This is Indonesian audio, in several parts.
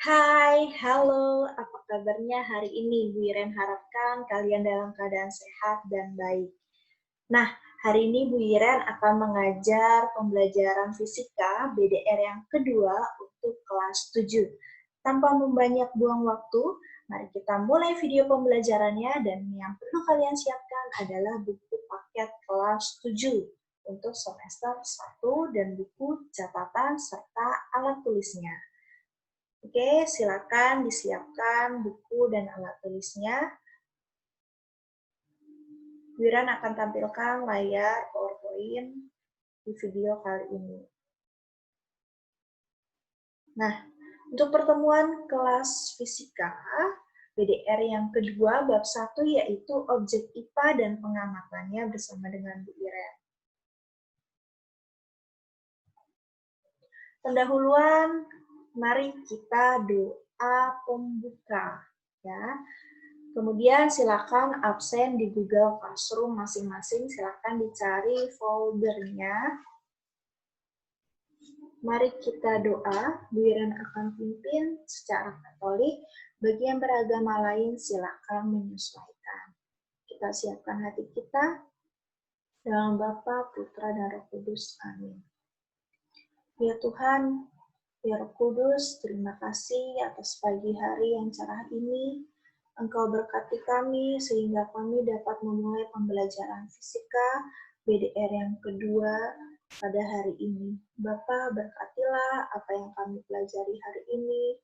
Hai, halo, apa kabarnya hari ini? Bu Iren harapkan kalian dalam keadaan sehat dan baik. Nah, hari ini Bu Iren akan mengajar pembelajaran fisika BDR yang kedua untuk kelas 7. Tanpa membanyak buang waktu, mari kita mulai video pembelajarannya dan yang perlu kalian siapkan adalah buku paket kelas 7 untuk semester 1 dan buku catatan serta alat tulisnya. Oke, silakan disiapkan buku dan alat tulisnya. Wiran akan tampilkan layar PowerPoint di video kali ini. Nah, untuk pertemuan kelas fisika BDR yang kedua bab 1 yaitu objek IPA dan pengamatannya bersama dengan Bu Iren. Pendahuluan, mari kita doa pembuka, ya. Kemudian silakan absen di Google Classroom masing-masing, silakan dicari foldernya. Mari kita doa, Bu Iren akan pimpin secara Katolik, bagi yang beragama lain silakan menyesuaikan. Kita siapkan hati kita, dalam Bapa, Putra, dan Roh Kudus. Amin. Ya Tuhan, ya Roh Kudus, terima kasih atas pagi hari yang cerah ini. Engkau berkati kami sehingga kami dapat memulai pembelajaran fisika BDR yang kedua pada hari ini. Bapa, berkatilah apa yang kami pelajari hari ini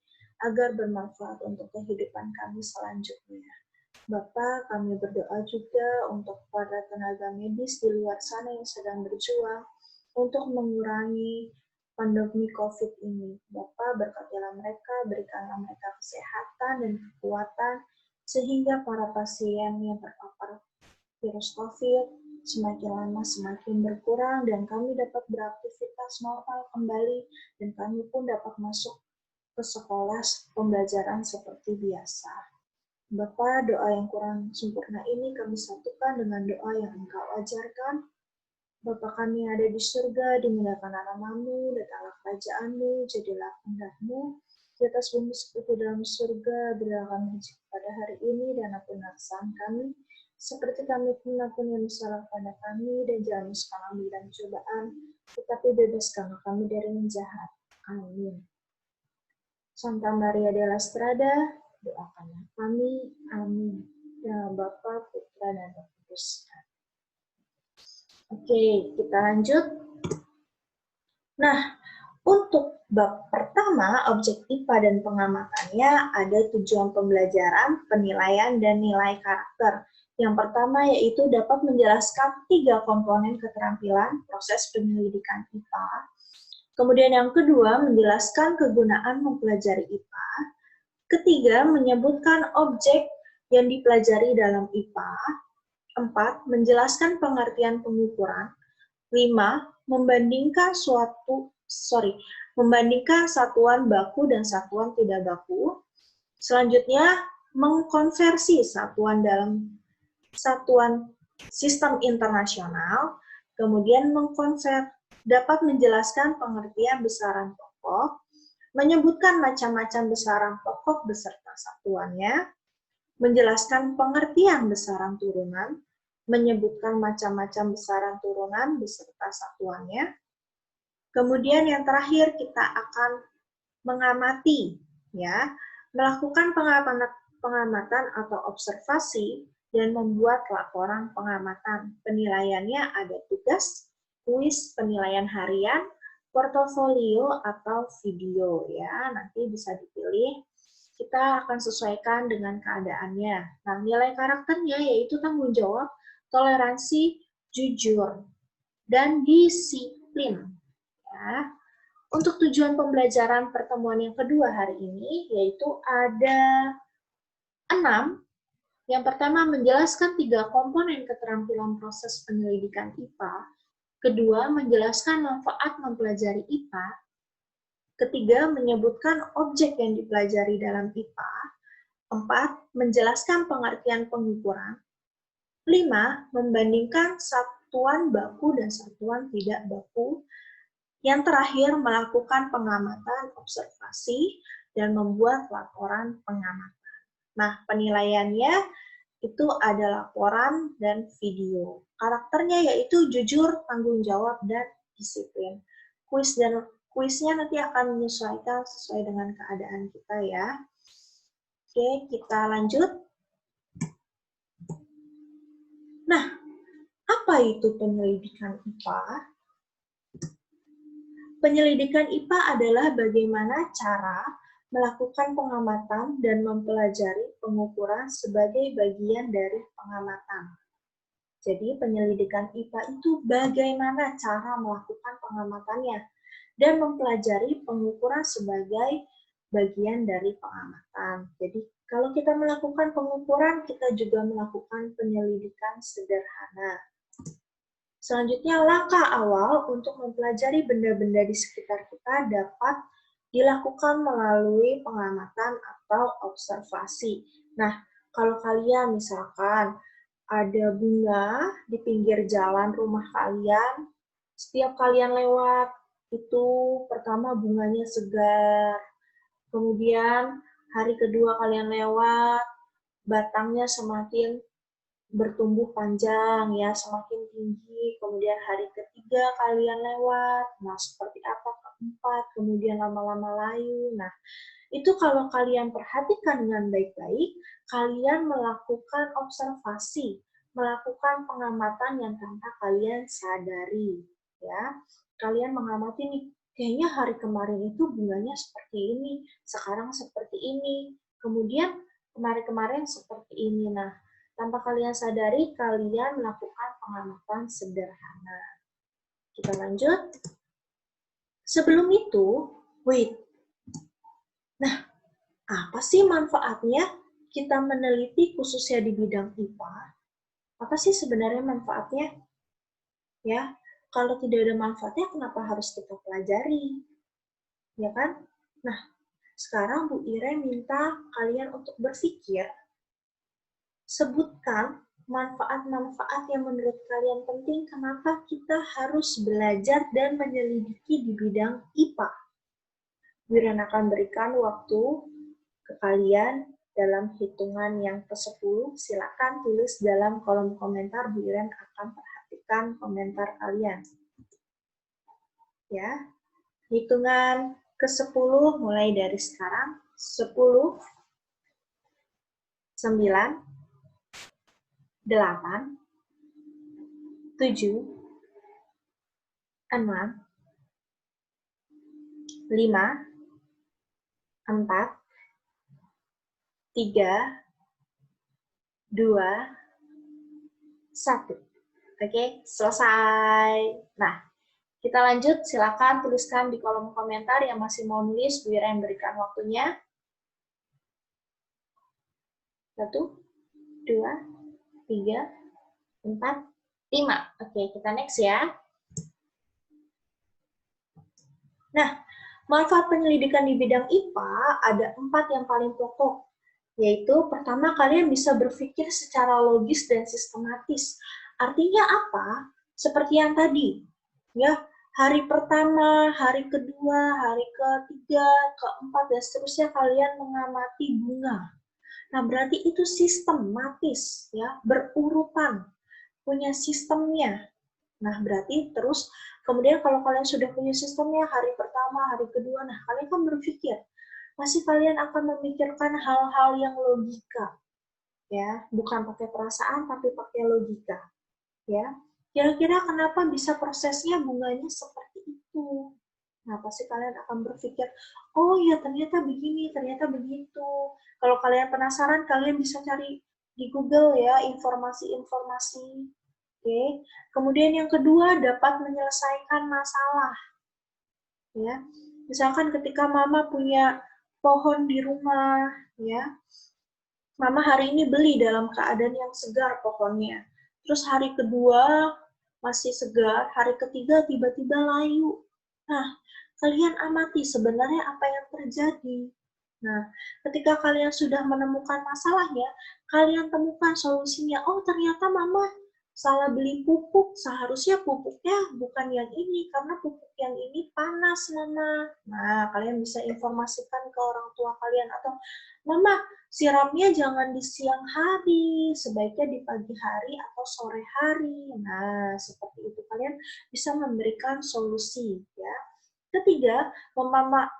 agar bermanfaat untuk kehidupan kami selanjutnya. Bapa, kami berdoa juga untuk para tenaga medis di luar sana yang sedang berjuang untuk mengurangi pandemi COVID ini. Bapa, berkatilah mereka, berikanlah mereka kesehatan dan kekuatan, sehingga para pasien yang terpapar virus COVID semakin lama semakin berkurang, dan kami dapat beraktivitas normal kembali, dan kami pun dapat masuk ke sekolah pembelajaran seperti biasa. Bapa, doa yang kurang sempurna ini kami satukan dengan doa yang Engkau ajarkan. Bapa kami yang ada di surga, dimuliakanlah namamu, datanglah kerajaan-Mu, jadilah kehendak-Mu, di atas bumi seperti dalam surga. Berilah kami rezeki pada hari ini, dan ampunilah kesalahan kami, seperti kami pun mengampuni yang bersalah kepada kami, dan jangan masukkan kami dalam cobaan, tetapi bebaskanlah kami dari yang jahat. Amin. Santa Maria della Strada, doakanlah kami. Amin. Dalam Bapa, Putra, dan Roh Kudus. Oke, kita lanjut. Nah, untuk bab pertama, objek IPA dan pengamatannya ada tujuan pembelajaran, penilaian, dan nilai karakter. Yang pertama yaitu dapat menjelaskan 3 komponen keterampilan proses penyelidikan IPA. Kemudian yang kedua, menjelaskan kegunaan mempelajari IPA. Ketiga, menyebutkan objek yang dipelajari dalam IPA. 4. Menjelaskan pengertian pengukuran. 5. Membandingkan satuan baku dan satuan tidak baku. Selanjutnya, mengkonversi satuan dalam satuan sistem internasional. Kemudian dapat menjelaskan pengertian besaran pokok, menyebutkan macam-macam besaran pokok beserta satuannya, menjelaskan pengertian besaran turunan, menyebutkan macam-macam besaran turunan beserta satuannya. Kemudian yang terakhir kita akan mengamati, ya, melakukan pengamatan atau observasi dan membuat laporan pengamatan. Penilaiannya ada tugas, kuis, penilaian harian, portofolio atau video, ya. Nanti bisa dipilih. Kita akan sesuaikan dengan keadaannya. Nah, nilai karakternya yaitu tanggung jawab, toleransi, jujur, dan disiplin. Ya. Untuk tujuan pembelajaran pertemuan yang kedua hari ini, yaitu ada 6. Yang pertama, menjelaskan 3 komponen keterampilan proses penyelidikan IPA. Kedua, menjelaskan manfaat mempelajari IPA. Ketiga, menyebutkan objek yang dipelajari dalam IPA. 4. Menjelaskan pengertian pengukuran. 5. Membandingkan satuan baku dan satuan tidak baku. Yang terakhir, melakukan pengamatan observasi dan membuat laporan pengamatan. Nah, penilaiannya itu ada laporan dan video. Karakternya yaitu jujur, tanggung jawab, dan disiplin. Kuisnya nanti akan menyesuaikan sesuai dengan keadaan kita ya. Oke, kita lanjut. Nah, apa itu penyelidikan IPA? Penyelidikan IPA adalah bagaimana cara melakukan pengamatan dan mempelajari pengukuran sebagai bagian dari pengamatan. Jadi penyelidikan IPA itu bagaimana cara melakukan pengamatannya dan mempelajari pengukuran sebagai bagian dari pengamatan. Jadi kalau kita melakukan pengukuran, kita juga melakukan penyelidikan sederhana. Selanjutnya, langkah awal untuk mempelajari benda-benda di sekitar kita dapat dilakukan melalui pengamatan atau observasi. Nah, kalau kalian misalkan ada bunga di pinggir jalan rumah kalian, setiap kalian lewat, itu pertama bunganya segar, kemudian hari kedua kalian lewat, batangnya semakin bertumbuh panjang ya, semakin tinggi, kemudian hari ketiga kalian lewat, nah seperti apa keempat, kemudian lama-lama layu. Nah, itu kalau kalian perhatikan dengan baik-baik, kalian melakukan observasi, melakukan pengamatan yang tanpa kalian sadari ya. Kalian mengamati nih, kayaknya hari kemarin itu bunganya seperti ini, sekarang seperti ini, kemudian kemarin-kemarin seperti ini. Nah, tanpa kalian sadari, kalian melakukan pengamatan sederhana. Kita lanjut. Sebelum itu, wait. Nah, apa sih manfaatnya kita meneliti khususnya di bidang IPA? Apa sih sebenarnya manfaatnya? Ya, kalau tidak ada manfaatnya, kenapa harus kita pelajari? Ya kan? Nah, sekarang Bu Ire minta kalian untuk berpikir, sebutkan manfaat-manfaat yang menurut kalian penting, kenapa kita harus belajar dan menyelidiki di bidang IPA. Bu Ire akan berikan waktu ke kalian dalam hitungan yang ke-10, silakan tulis dalam kolom komentar. Bu Iren akan perhatikan komentar kalian. Ya, hitungan ke-10 mulai dari sekarang. 10, 9, 8, 7, 6, 5, 4, 3, 2, 1. Oke, selesai. Nah, kita lanjut. Silakan tuliskan di kolom komentar yang masih mau nulis. Bu Ira yang berikan waktunya. 1, 2, 3, 4, 5. Oke, kita next ya. Nah, manfaat penyelidikan di bidang IPA ada 4 yang paling pokok. Yaitu pertama, kalian bisa berpikir secara logis dan sistematis. Artinya apa? Seperti yang tadi, ya, hari pertama, hari kedua, hari ketiga, keempat, dan seterusnya kalian mengamati bunga. Nah, berarti itu sistematis, ya, berurutan, punya sistemnya. Nah, berarti terus, kemudian kalau kalian sudah punya sistemnya, hari pertama, hari kedua, nah kalian kan berpikir, pasti kalian akan memikirkan hal-hal yang logika, ya, bukan pakai perasaan tapi pakai logika, ya. Kira-kira kenapa bisa prosesnya bunganya seperti itu? Nah, pasti kalian akan berpikir, oh ya ternyata begini, ternyata begitu. Kalau kalian penasaran, kalian bisa cari di Google ya informasi-informasi. Oke. Kemudian yang kedua, dapat menyelesaikan masalah. Ya, misalkan ketika mama punya pohon di rumah, ya, mama hari ini beli dalam keadaan yang segar pohonnya. Terus hari kedua masih segar, hari ketiga tiba-tiba layu. Nah, kalian amati sebenarnya apa yang terjadi. Nah, ketika kalian sudah menemukan masalahnya, kalian temukan solusinya. Oh, ternyata mama salah beli pupuk, seharusnya pupuknya bukan yang ini, karena pupuk yang ini panas, Mama. Nah, kalian bisa informasikan ke orang tua kalian, atau, Mama, siramnya jangan di siang hari, sebaiknya di pagi hari atau sore hari. Nah, seperti itu. Kalian bisa memberikan solusi, ya. Ketiga,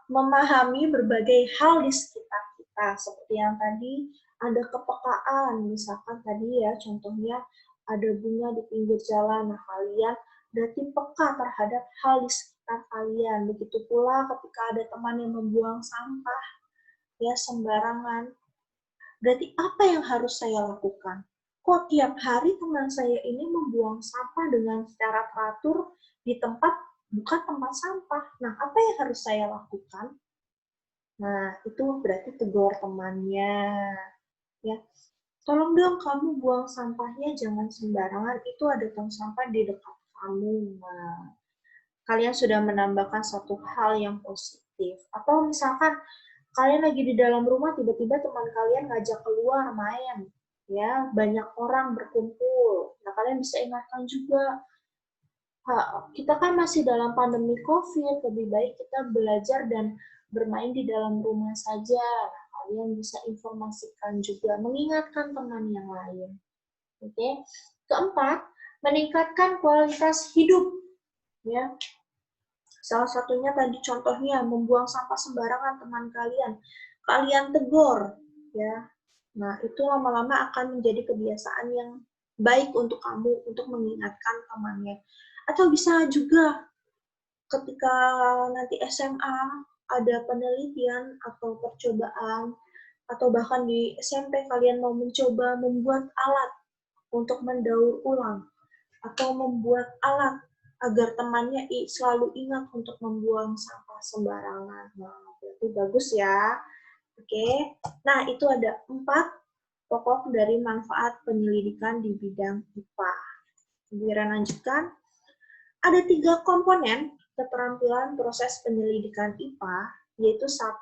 memahami berbagai hal di sekitar kita, seperti yang tadi, ada kepekaan, misalkan tadi ya, contohnya, ada bunga di pinggir jalan, nah kalian berarti peka terhadap hal di sekitar kalian. Begitu pula ketika ada teman yang membuang sampah ya sembarangan. Berarti apa yang harus saya lakukan? Kok tiap hari teman saya ini membuang sampah dengan secara teratur di tempat bukan tempat sampah. Nah, apa yang harus saya lakukan? Nah, itu berarti tegur temannya. Ya, tolong dong kamu buang sampahnya jangan sembarangan, itu ada tong sampah di dekat kamu. Nah, kalian sudah menambahkan satu hal yang positif. Atau misalkan kalian lagi di dalam rumah, tiba-tiba teman kalian ngajak keluar main, ya banyak orang berkumpul. Nah, kalian bisa ingatkan juga, kita kan masih dalam pandemi COVID, lebih baik kita belajar dan bermain di dalam rumah saja. Nah, kalian bisa informasikan juga, mengingatkan teman yang lain. Oke. Keempat, meningkatkan kualitas hidup. Ya, salah satunya tadi contohnya membuang sampah sembarangan teman kalian, kalian tegur, ya. Nah, itu lama-lama akan menjadi kebiasaan yang baik untuk kamu untuk mengingatkan temannya. Atau bisa juga ketika nanti SMA ada penelitian atau percobaan, atau bahkan di SMP kalian mau mencoba membuat alat untuk mendaur ulang atau membuat alat agar temannya selalu ingat untuk membuang sampah sembarangan. Nah, berarti bagus ya. Oke. Nah, itu ada 4 pokok dari manfaat penyelidikan di bidang IPA. Kemudian lanjutkan. Ada 3 komponen keterampilan proses penyelidikan IPA, yaitu 1,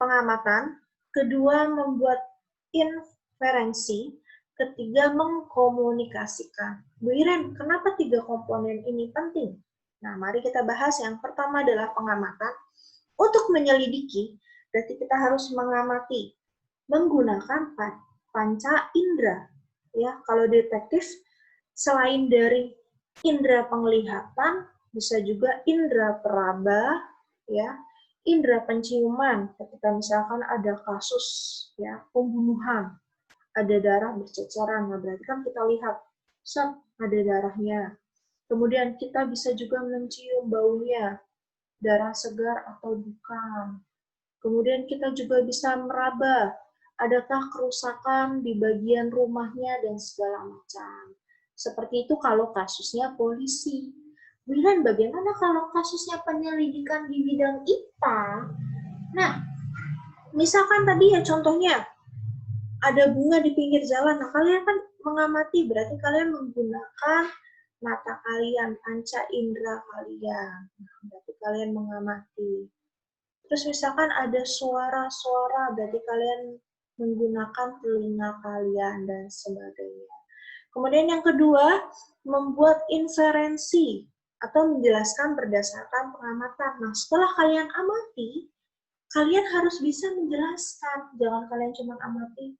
pengamatan, kedua, membuat inferensi, ketiga, mengkomunikasikan. Bu Iren, kenapa 3 komponen ini penting? Nah, mari kita bahas. Yang pertama adalah pengamatan. Untuk menyelidiki, berarti kita harus mengamati menggunakan panca indera. Ya, kalau detektif, selain dari indera penglihatan, bisa juga indera peraba, ya, indera penciuman. Ketika misalkan ada kasus ya pembunuhan, ada darah berceceran, nah berarti kan kita lihat, set, ada darahnya. Kemudian kita bisa juga mencium baunya, darah segar atau bukan. Kemudian kita juga bisa meraba, adakah kerusakan di bagian rumahnya dan segala macam. Seperti itu kalau kasusnya polisi. Kemudian bagaimana kalau kasusnya penyelidikan di bidang IPA? Nah, misalkan tadi ya contohnya, ada bunga di pinggir jalan. Nah, kalian kan mengamati, berarti kalian menggunakan mata kalian, panca indera kalian. Nah, berarti kalian mengamati. Terus misalkan ada suara-suara, berarti kalian menggunakan telinga kalian dan sebagainya. Kemudian yang kedua, membuat inferensi atau menjelaskan berdasarkan pengamatan. Nah, setelah kalian amati, kalian harus bisa menjelaskan. Jangan kalian cuma amati,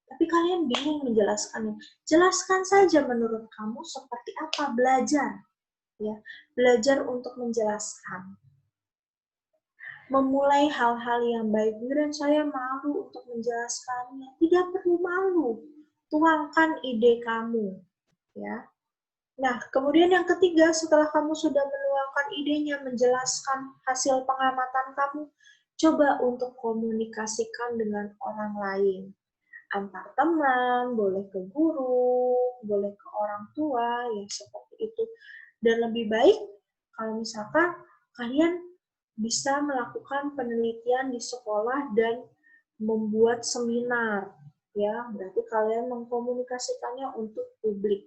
tapi kalian bingung menjelaskannya. Jelaskan saja menurut kamu seperti apa, belajar. Ya, belajar untuk menjelaskan. Memulai hal-hal yang baik, dan saya malu untuk menjelaskannya. Tidak perlu malu, tuangkan ide kamu, ya. Nah, kemudian yang ketiga, setelah kamu sudah menuangkan idenya, menjelaskan hasil pengamatan kamu, coba untuk komunikasikan dengan orang lain. Antar teman, boleh ke guru, boleh ke orang tua, ya seperti itu. Dan lebih baik kalau misalkan kalian bisa melakukan penelitian di sekolah dan membuat seminar, ya berarti kalian mengkomunikasikannya untuk publik,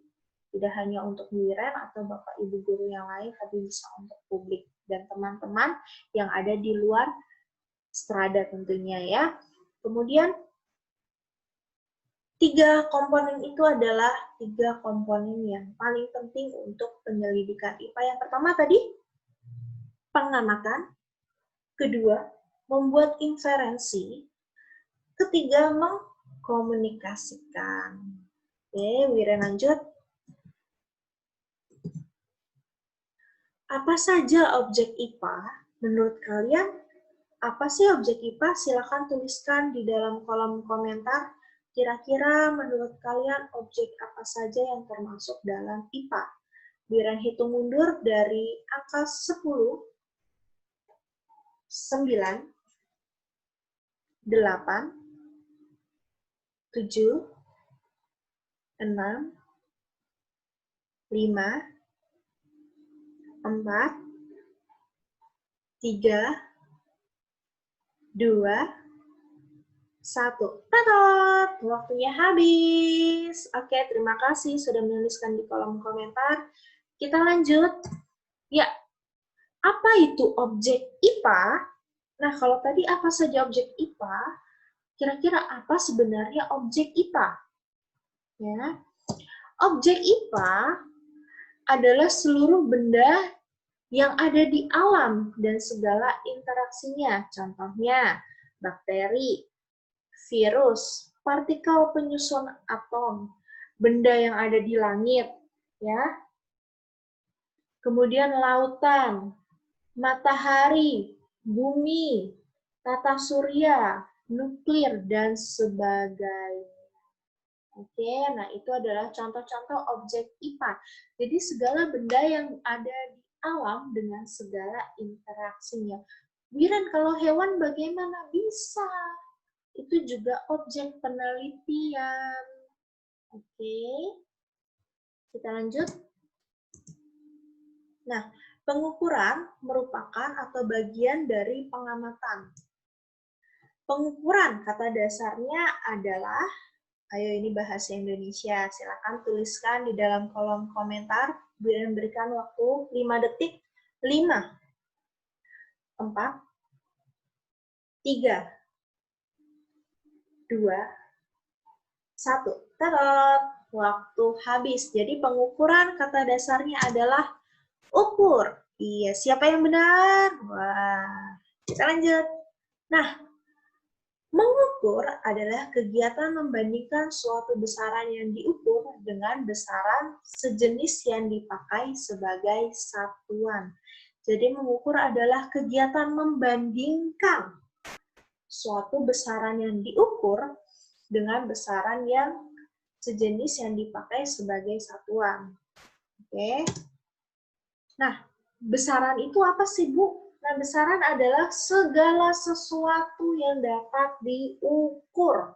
tidak hanya untuk Wiren atau bapak ibu guru yang lain, tapi bisa untuk publik dan teman-teman yang ada di luar strada tentunya ya. Kemudian Tiga komponen itu adalah tiga komponen yang paling penting untuk penyelidikan IPA. Yang pertama tadi, pengamatan. Kedua, membuat inferensi. Ketiga, mengkomunikasikan. Oke, Wiren lanjut. Apa saja objek IPA? Menurut kalian, apa sih objek IPA? Silakan tuliskan di dalam kolom komentar. Kira-kira menurut kalian objek apa saja yang termasuk dalam IPA? Wiren hitung mundur dari angka 10, 9, 8, 7, 6, 5, 4, 3, 2, 1. Tatot! Waktunya habis. Oke, terima kasih sudah menuliskan di kolom komentar. Kita lanjut. Ya, apa itu objek IPA? Nah, kalau tadi apa saja objek IPA, kira-kira apa sebenarnya objek IPA? Ya, objek IPA adalah seluruh benda yang ada di alam dan segala interaksinya. Contohnya, bakteri, virus, partikel penyusun atom, benda yang ada di langit, ya. Kemudian lautan, matahari, bumi, tata surya, nuklir, dan sebagainya. Oke, nah itu adalah contoh-contoh objek IPA. Jadi segala benda yang ada di alam dengan segala interaksinya. Wiran, kalau hewan bagaimana? Bisa. Itu juga objek penelitian. Oke, kita lanjut. Nah, pengukuran merupakan atau bagian dari pengamatan. Pengukuran kata dasarnya adalah, ayo ini bahasa Indonesia, silakan tuliskan di dalam kolom komentar, berikan waktu 5 detik, 5, 4, 3, 2, 1. Tarot, waktu habis. Jadi pengukuran kata dasarnya adalah ukur. Iya, siapa yang benar? Wah, kita lanjut. Nah, mengukur adalah kegiatan membandingkan suatu besaran yang diukur dengan besaran sejenis yang dipakai sebagai satuan. Jadi mengukur adalah kegiatan membandingkan suatu besaran yang diukur dengan besaran yang sejenis yang dipakai sebagai satuan. Oke. Nah, besaran itu apa sih, Bu? Nah, besaran adalah segala sesuatu yang dapat diukur.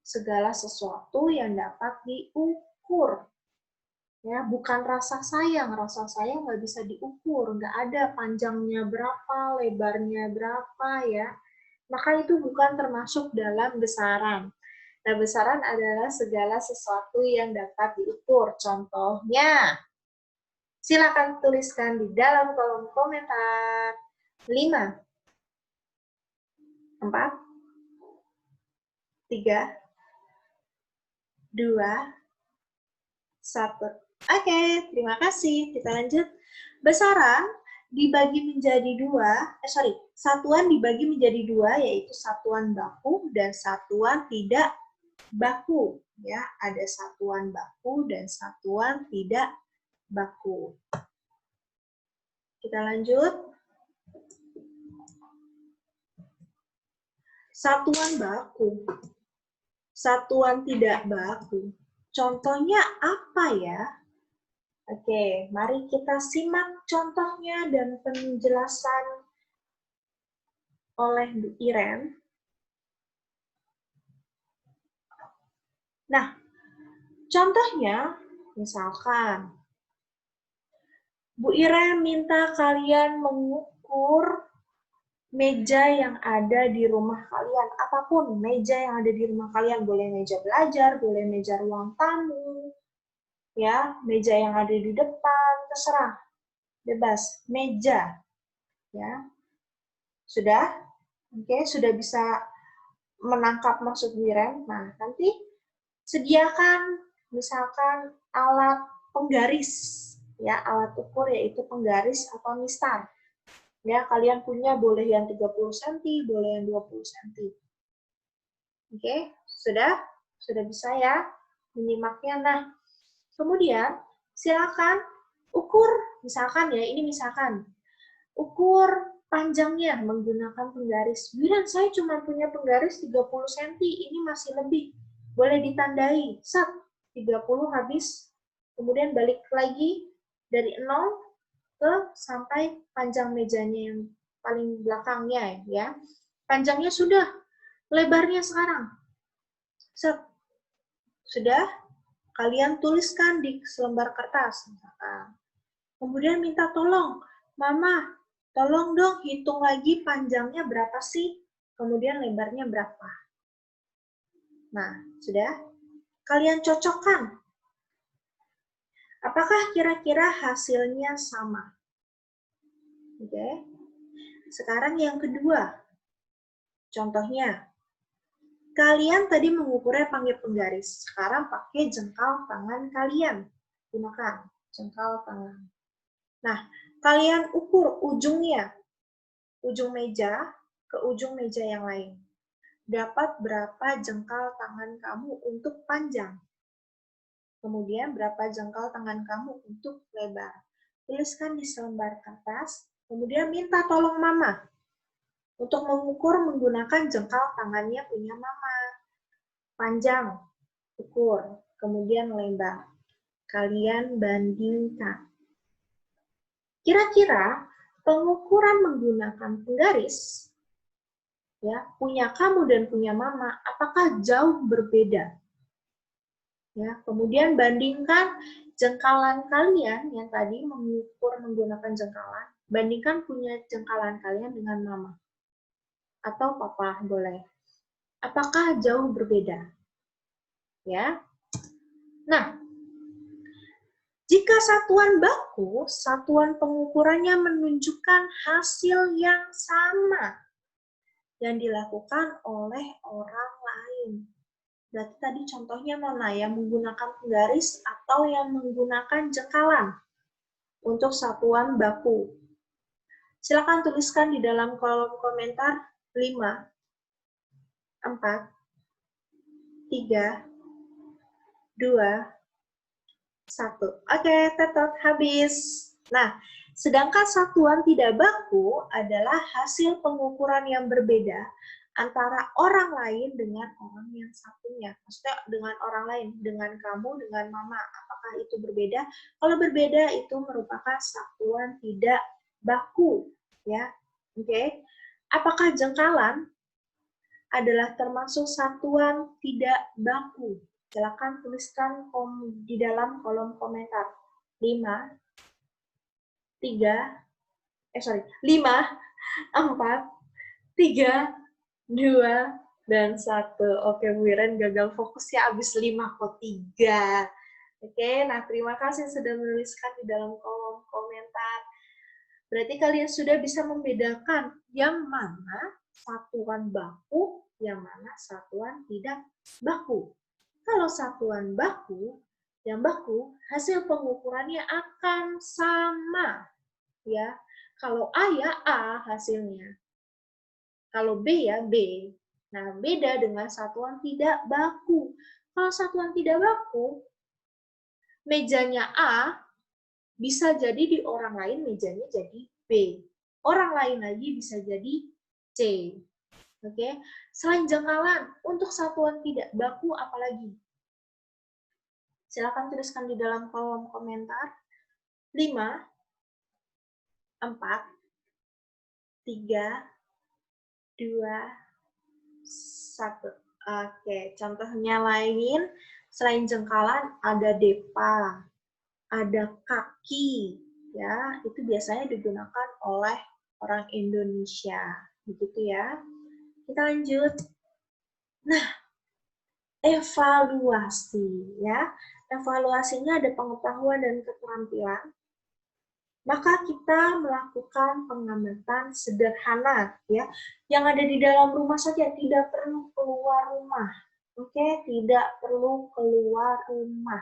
Segala sesuatu yang dapat diukur. Ya, bukan rasa sayang nggak bisa diukur, nggak ada panjangnya berapa, lebarnya berapa, ya. Maka itu bukan termasuk dalam besaran. Nah, besaran adalah segala sesuatu yang dapat diukur. Contohnya, silakan tuliskan di dalam kolom komentar. 5, 4, 3, 2, 1. Oke, terima kasih. Kita lanjut. Besaran dibagi menjadi satuan dibagi menjadi dua, yaitu satuan baku dan satuan tidak baku. Ya, ada satuan baku dan satuan tidak baku. Kita lanjut. Satuan baku, satuan tidak baku. Contohnya apa ya? Oke, mari kita simak contohnya dan penjelasan oleh Bu Iren. Nah, contohnya, misalkan, Bu Iren minta kalian mengukur meja yang ada di rumah kalian. Apapun meja yang ada di rumah kalian. Boleh meja belajar, boleh meja ruang tamu, ya, meja yang ada di depan, terserah. Bebas, meja. Ya. Sudah? Oke, sudah bisa menangkap maksud Wiren. Nah, nanti Sediakan misalkan alat penggaris, ya, alat ukur yaitu penggaris atau mistar. Ya, kalian punya boleh yang 30 cm, boleh yang 20 cm. Oke, sudah bisa ya menyimaknya. Nah, kemudian silakan ukur, misalkan ya, ini misalkan ukur panjangnya menggunakan penggaris. Bilang saya cuma punya penggaris 30 cm, ini masih lebih. Boleh ditandai, 30 habis, kemudian balik lagi dari 0 ke sampai panjang mejanya yang paling belakangnya ya. Panjangnya sudah, lebarnya sekarang. Sudah, kalian tuliskan di selembar kertas. Kemudian minta tolong, Mama, tolong dong hitung lagi panjangnya berapa sih? Kemudian lebarnya berapa? Nah, sudah? Kalian cocokkan. Apakah kira-kira hasilnya sama? Oke. Sekarang yang kedua. Contohnya, kalian tadi mengukurnya pakai penggaris. Sekarang pakai jengkal tangan kalian. Gunakan jengkal tangan. Nah, kalian ukur ujungnya. Ujung meja ke ujung meja yang lain. Dapat berapa jengkal tangan kamu untuk panjang. Kemudian berapa jengkal tangan kamu untuk lebar. Tuliskan di selembar kertas. Kemudian minta tolong Mama untuk mengukur menggunakan jengkal tangannya punya Mama. Panjang, ukur, kemudian lebar. Kalian bandingkan. Kira-kira pengukuran menggunakan penggaris, ya, punya kamu dan punya Mama, apakah jauh berbeda? Ya, kemudian bandingkan jengkalan kalian yang tadi mengukur menggunakan jengkalan, bandingkan punya jengkalan kalian dengan Mama atau Papa boleh. Apakah jauh berbeda? Ya. Nah, jika satuan baku, satuan pengukurannya menunjukkan hasil yang sama yang dilakukan oleh orang lain. Berarti tadi contohnya mana? Yang menggunakan penggaris atau yang menggunakan jengkalan untuk satuan baku. Silakan tuliskan di dalam kolom komentar 5, 4, 3, 2, 1. Oke, tetot habis. Nah, sedangkan satuan tidak baku adalah hasil pengukuran yang berbeda antara orang lain dengan orang yang satunya. Maksudnya dengan orang lain, dengan kamu, dengan Mama. Apakah itu berbeda? Kalau berbeda itu merupakan satuan tidak baku, ya. Oke. Apakah jengkalan adalah termasuk satuan tidak baku? Silakan tuliskan di dalam kolom komentar. 5, 4, 3, 2, dan 1. Oke, Bu Iren gagal fokus ya, abis 5 kok 3. Oke, nah terima kasih sudah menuliskan di dalam kolom komentar. Berarti kalian sudah bisa membedakan yang mana satuan baku, yang mana satuan tidak baku. Kalau satuan baku, yang baku, hasil pengukurannya akan sama. Ya, kalau A ya A hasilnya. Kalau B ya B. Nah, beda dengan satuan tidak baku. Kalau satuan tidak baku, mejanya A bisa jadi di orang lain mejanya jadi B. Orang lain lagi bisa jadi C. Oke. Selain jengkalan, untuk satuan tidak baku apalagi? Silakan tuliskan di dalam kolom komentar. 5, 4, 3, 2, 1. Oke, contohnya lain, selain jengkalan ada depa, ada kaki, ya, itu biasanya digunakan oleh orang Indonesia, begitu ya. Kita lanjut. Nah, evaluasi, ya. Evaluasinya ada pengetahuan dan keterampilan. Maka kita melakukan pengamatan sederhana, ya, yang ada di dalam rumah saja, tidak perlu keluar rumah Oke, tidak perlu keluar rumah.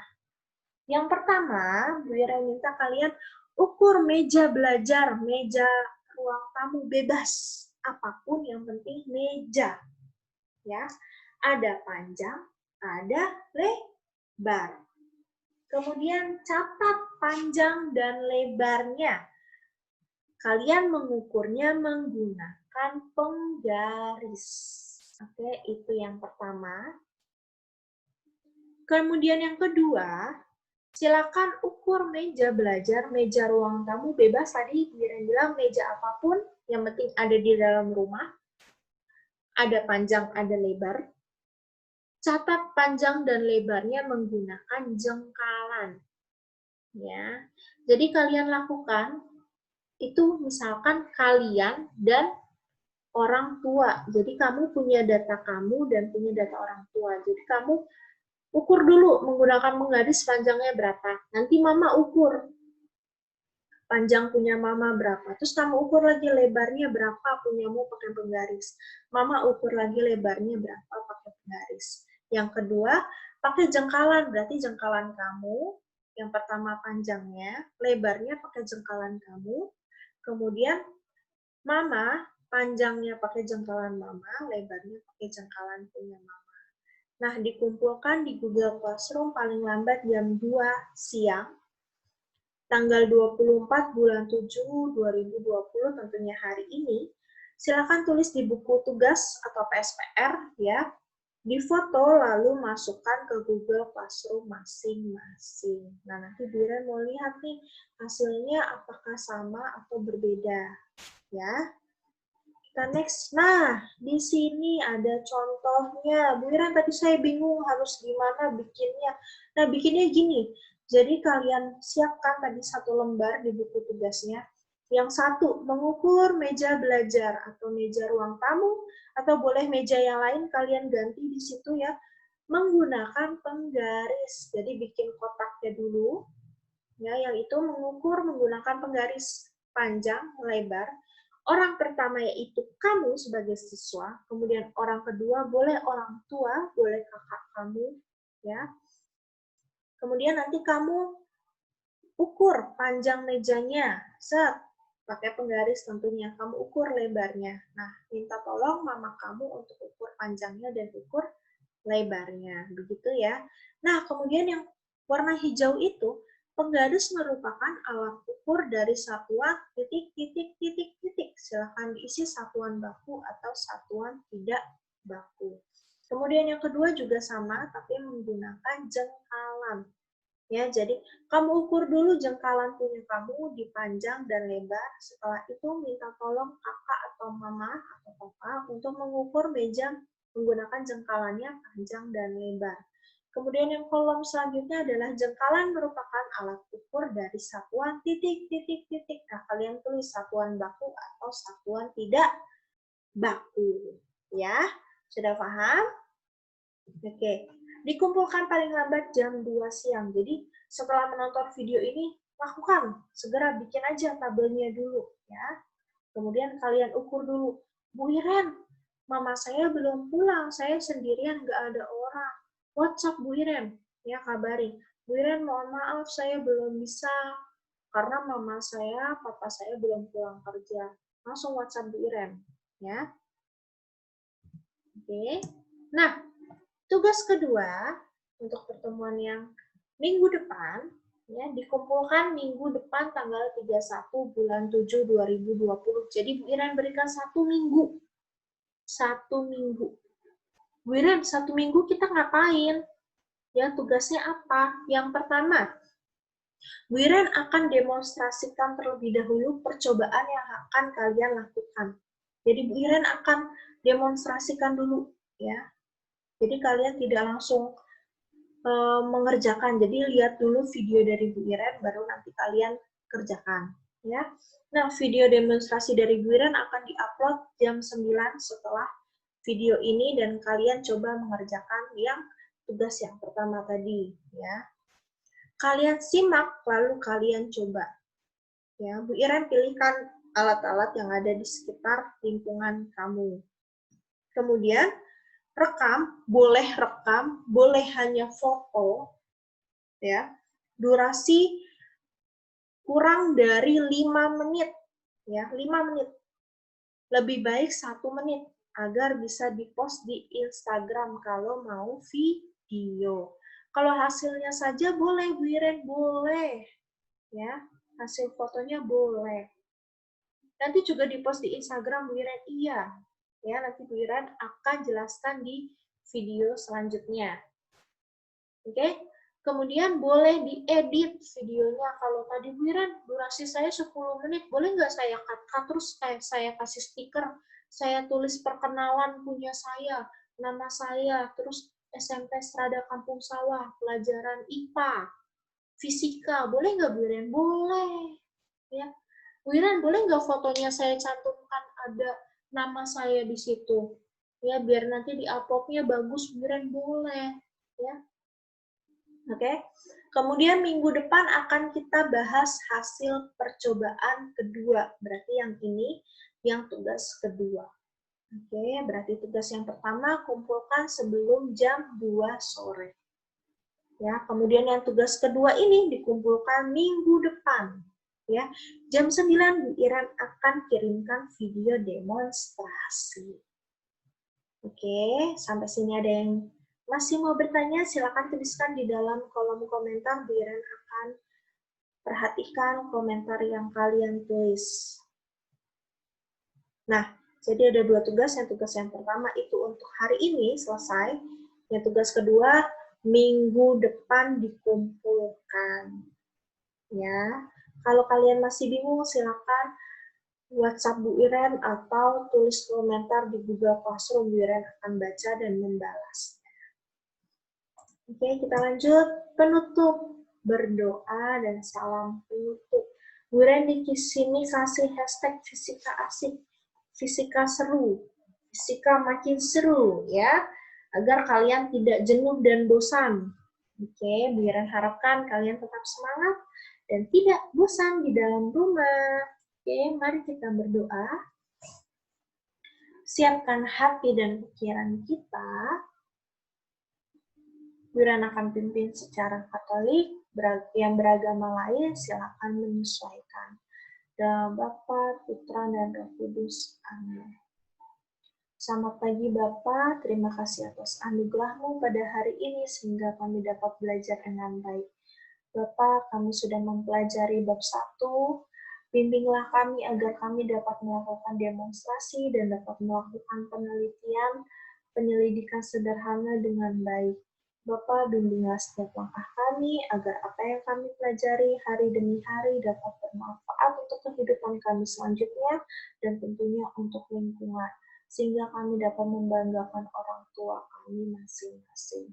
Yang pertama, Bu Ira minta kalian ukur meja belajar, meja ruang tamu bebas. Apapun yang penting meja. Ya, ada panjang, ada lebar. Kemudian catat panjang dan lebarnya. Kalian mengukurnya menggunakan penggaris. Oke, itu yang pertama. Kemudian yang kedua, silakan ukur meja belajar, meja ruang tamu bebas. Tadi bilang meja apapun, yang penting ada di dalam rumah. Ada panjang, ada lebar. Catat panjang dan lebarnya menggunakan jengkalan. Ya, jadi kalian lakukan itu misalkan kalian dan orang tua. Jadi kamu punya data kamu dan punya data orang tua. Jadi kamu ukur dulu menggunakan penggaris panjangnya berapa. Nanti mama ukur panjang punya mama berapa. Terus kamu ukur lagi lebarnya berapa punyamu pakai penggaris. Mama ukur lagi lebarnya berapa pakai penggaris. Yang kedua, pakai jengkalan. Berarti jengkalan kamu, yang pertama panjangnya, lebarnya pakai jengkalan kamu. Kemudian mama, panjangnya pakai jengkalan mama, lebarnya pakai jengkalan punya mama. Nah, dikumpulkan di Google Classroom paling lambat jam 2 siang, tanggal 24 bulan 7 2020, tentunya hari ini. Silakan tulis di buku tugas atau PSPR ya, difoto lalu masukkan ke Google Classroom masing-masing. Nah, nanti Bira mau lihat nih hasilnya apakah sama atau berbeda ya. Kita next. Nah, di sini ada contohnya. Bu Iran, tadi saya bingung harus gimana bikinnya. Nah, bikinnya gini. Jadi kalian siapkan tadi satu lembar di buku tugasnya. Yang satu, mengukur meja belajar atau meja ruang tamu, atau boleh meja yang lain kalian ganti di situ ya, menggunakan penggaris. Jadi bikin kotaknya dulu. Ya, yang itu mengukur menggunakan penggaris panjang, lebar. Orang pertama yaitu kamu sebagai siswa, kemudian orang kedua boleh orang tua, boleh kakak kamu, ya. Kemudian nanti kamu ukur panjang mejanya, set, pakai penggaris tentunya, kamu ukur lebarnya. Nah, minta tolong mama kamu untuk ukur panjangnya dan ukur lebarnya, begitu ya. Nah, kemudian yang warna hijau itu, penggaris merupakan alat ukur dari satuan titik, titik, titik, titik. Silahkan diisi satuan baku atau satuan tidak baku. Kemudian yang kedua juga sama, tapi menggunakan jengkalan. Ya, jadi kamu ukur dulu jengkalan punya kamu di panjang dan lebar. Setelah itu minta tolong kakak atau mama atau papa untuk mengukur meja menggunakan jengkalannya panjang dan lebar. Kemudian yang kolom selanjutnya adalah jengkalan merupakan alat ukur dari satuan titik, titik, titik. Nah, kalian tulis satuan baku atau satuan tidak baku. Ya, sudah paham? Oke, dikumpulkan paling lambat jam 2 siang. Jadi, setelah menonton video ini, lakukan. Segera bikin aja tabelnya dulu. Ya. Kemudian kalian ukur dulu. Bu Iren, mama saya belum pulang. Saya sendirian, nggak ada orang. WhatsApp Bu Iren. Ya, kabari. Bu Iren, mohon maaf, saya belum bisa. Karena mama saya, papa saya belum pulang kerja. Langsung WhatsApp Bu Iren. Ya. Oke. Nah, tugas kedua untuk pertemuan yang minggu depan, ya, dikumpulkan minggu depan tanggal 31 bulan 7 2020. Jadi Bu Iren berikan 1 minggu. 1 minggu. Bu Iren, 1 minggu kita ngapain? Ya, tugasnya apa? Yang pertama, Bu Iren akan demonstrasikan terlebih dahulu percobaan yang akan kalian lakukan. Jadi Bu Iren akan demonstrasikan dulu, ya. Jadi kalian tidak langsung mengerjakan. Jadi lihat dulu video dari Bu Iren, baru nanti kalian kerjakan. Ya. Nah, video demonstrasi dari Bu Iren akan diupload jam 9 setelah video ini dan kalian coba mengerjakan yang tugas yang pertama tadi. Ya. Kalian simak, lalu kalian coba. Ya, Bu Iren pilihkan alat-alat yang ada di sekitar lingkungan kamu. Kemudian, rekam, boleh hanya foto, ya. Durasi kurang dari 5 menit, ya, 5 menit. Lebih baik 1 menit agar bisa dipost di Instagram kalau mau video. Kalau hasilnya saja boleh, Bu Iren, boleh. Ya, hasil fotonya boleh. Nanti juga dipost di Instagram, Bu Iren, iya. Ya, nanti Bu Iren akan jelaskan di video selanjutnya. Oke? Kemudian boleh diedit videonya. Kalau tadi Bu Iren, durasi saya 10 menit, boleh nggak saya cut terus saya kasih stiker, saya tulis perkenalan punya saya, nama saya, terus SMP Strada Kampung Sawah, pelajaran IPA, fisika, boleh nggak Bu Iren? Boleh. Ya. Bu Iren, boleh nggak fotonya saya cantumkan ada nama saya di situ? Ya, biar nanti di upload-nya bagus, Bu Iren, boleh. Ya. Oke. Kemudian minggu depan akan kita bahas hasil percobaan kedua. Berarti yang ini yang tugas kedua. Oke, berarti tugas yang pertama kumpulkan sebelum jam 2 sore. Ya, kemudian yang tugas kedua ini dikumpulkan minggu depan. Ya, jam 9 Bu Iren akan kirimkan video demonstrasi. Oke, sampai sini ada yang masih mau bertanya? Silakan tuliskan di dalam kolom komentar. Bu Iren akan perhatikan komentar yang kalian tulis. Nah, jadi ada 2 tugas. Yang tugas yang pertama itu untuk hari ini selesai. Yang tugas kedua minggu depan dikumpulkan. Ya, kalau kalian masih bingung silakan WhatsApp Bu Iren atau tulis komentar di Google Classroom. Bu Iren akan baca dan membalas. Oke, kita lanjut. Penutup, berdoa dan salam penutup. Bu Iren di sini kasih hashtag fisika asik, fisika seru, fisika makin seru, ya, agar kalian tidak jenuh dan bosan. Oke, Bu Iren harapkan kalian tetap semangat dan tidak bosan di dalam rumah. Oke, mari kita berdoa. Siapkan hati dan pikiran kita. Bu Iren akan pimpin secara Katolik, yang beragama lain silakan menyesuaikan. Dalam Bapa, Putra, dan Roh Kudus. Amin. Selamat pagi Bapak, terima kasih atas anugerah-Mu pada hari ini sehingga kami dapat belajar dengan baik. Bapak, kami sudah mempelajari bab 1, bimbinglah kami agar kami dapat melakukan demonstrasi dan dapat melakukan penelitian, penyelidikan sederhana dengan baik. Bapak, bimbinglah setiap langkah kami agar apa yang kami pelajari hari demi hari dapat bermanfaat untuk kehidupan kami selanjutnya dan tentunya untuk lingkungan, sehingga kami dapat membanggakan orang tua kami masing-masing.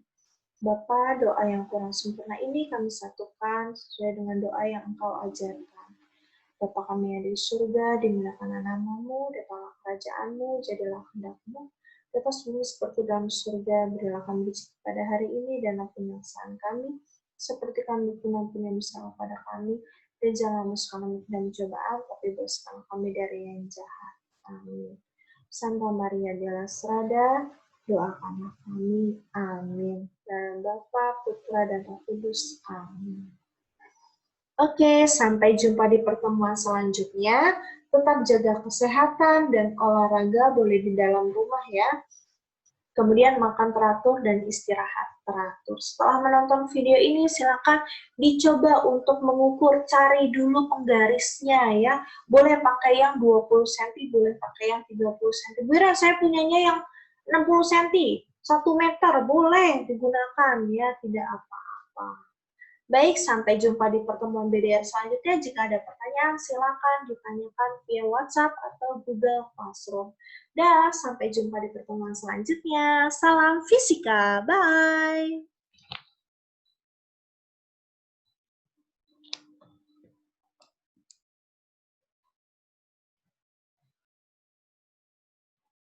Bapa, doa yang kurang sempurna ini kami satukan sesuai dengan doa yang Engkau ajarkan. Bapa kami yang ada di surga, dimuliakanlah namamu, datanglah kerajaan-Mu, jadilah kehendak-Mu, di atas bumi seperti dalam surga. Berilah kami rezeki pada hari ini dan ampuni kesalahan kami, seperti kami pun ampuni yang bersalah pada kami, dan jangan masukkan kami ke dalam cobaan, tapi bebaskanlah kami dari yang jahat. Amin. Santa Maria della Strada, doakanlah kami. Amin. Dalam Bapa, Putra, dan Roh Kudus. Amin. Oke, sampai jumpa di pertemuan selanjutnya. Tetap jaga kesehatan dan olahraga boleh di dalam rumah ya. Kemudian makan teratur dan istirahat teratur. Setelah menonton video ini, silakan dicoba untuk mengukur, cari dulu penggarisnya ya. Boleh pakai yang 20 cm, boleh pakai yang 30 cm. Bu Ira, saya punyanya yang 60 cm, 1 meter, boleh digunakan ya, tidak apa-apa. Baik, sampai jumpa di pertemuan BDR selanjutnya. Jika ada pertanyaan, silakan ditanyakan via WhatsApp atau Google Classroom. Dan sampai jumpa di pertemuan selanjutnya. Salam fisika, bye!